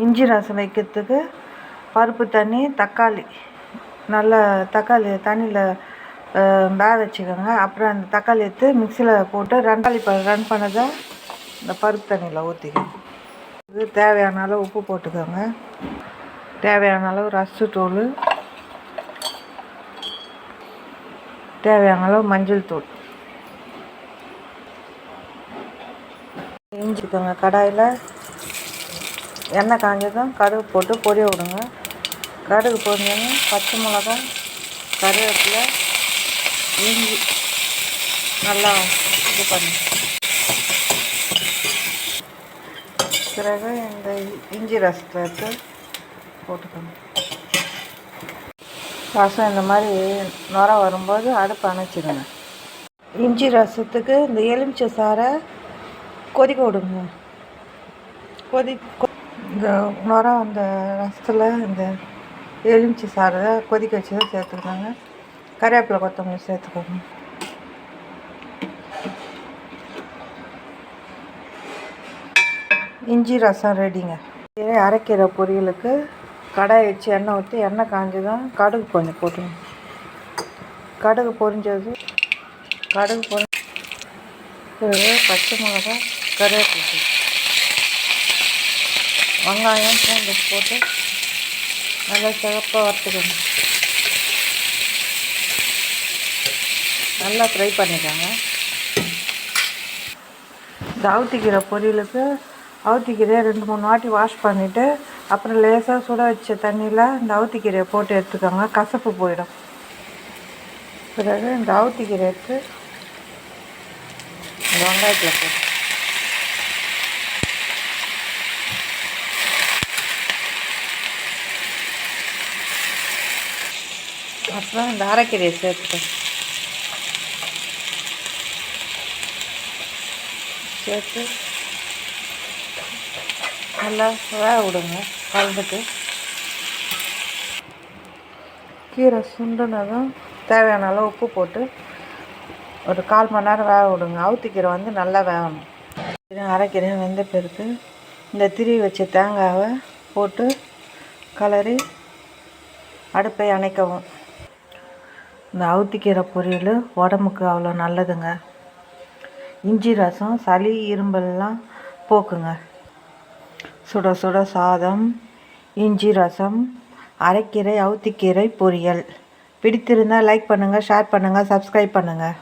இஞ்சி ரசம் வைக்கிறதுக்கு பருப்பு தண்ணி, தக்காளி நல்லா தக்காளி தண்ணியில் வேக வச்சுக்கோங்க. அப்புறம் அந்த தக்காளி எடுத்து மிக்சியில் போட்டு ரன் பண்ணதை இந்த பருப்பு தண்ணியில் ஊற்றிக்கோங்க. இது தேவையான அளவு உப்பு போட்டுக்கோங்க. தேவையான அளவு ரசத்தூள், தேவையான அளவு மஞ்சள் தூள். இஞ்சிக்கோங்க. கடாயில் எண்ணெய் காஞ்சதும் கடுகு போட்டு பொரிய விடுங்க. கடுகு பொரிஞ்சோன்னு பச்சை மிளகாய், கருவேப்பிலை, இஞ்சி நல்லா இது பண்ணி பிறகு இந்த இஞ்சி ரசத்தை எடுத்து போட்டுக்கோங்க. ரசம் இந்த மாதிரி நுர வரும்போது அடுப்பு அணைச்சிடுங்க. இஞ்சி ரசத்துக்கு இந்த எலுமிச்சை சாறை கொதிக்க விடுங்க. இந்த நுர அந்த ரசத்தில் இந்த எலுமிச்சை சாறை கொதிக்க வச்சதை சேர்த்துக்கோங்க. கருவேப்பிலை, கொத்தமல்லி சேர்த்துக்கோங்க. இஞ்சி ரசம் ரெடிங்க. அரைக்கிற பொரியலுக்கு கடாய் வச்சு எண்ணெய் ஊற்றி எண்ணெய் காஞ்சதும் கடுகு கொஞ்சம் போட்டுங்க. கடுகு பொரிஞ்சது பச்சை மிளகாய், கருவேப்பிலை, வெங்காயம், பூண்டு போட்டு நல்லா சிவப்பாக வறுத்துக்கணும். நல்லா ஃப்ரை பண்ணிக்கோங்க. இந்த அவுத்திக்கீரை பொரியலுக்கு அவுத்திக்கீரையை 2-3 வாட்டி வாஷ் பண்ணிவிட்டு அப்புறம் லேசாக சுட வச்ச தண்ணியில் இந்த அவுத்திக்கீரையை போட்டு எடுத்துக்கோங்க. கசப்பு போயிடும். பிறகு இந்த அவுத்திக்கீரை எடுத்து இந்த வெங்காயத்தில் போட்டு அப்புறம் இந்த அரைக்கீரையை சேர்த்து நல்லா வேக விடுங்க. கலந்துட்டு கீரை சுண்டுனதும் தேவையான அளவு உப்பு போட்டு ஒரு 1/4 மணி நேரம் வேக விடுங்க. அவுத்திக்கீரை நல்லா வேகணும். அரைக்கீரை வெந்த பிறகு இந்த திருவி வச்ச தேங்காவை போட்டு கலரி அடுப்பை அணைக்கவும். இந்த அவுத்திக்கீரை பொரியல் உடம்புக்கு அவ்வளோ நல்லதுங்க. இஞ்சி ரசம் சளி, இரும்பல்லாம் போக்குங்க. சுட சுட சாதம், இஞ்சி ரசம், அரைக்கீரை, அவுத்திக்கீரை பொரியல். பிடித்திருந்தால் லைக் பண்ணுங்கள், ஷேர் பண்ணுங்கள், சப்ஸ்கிரைப் பண்ணுங்கள்.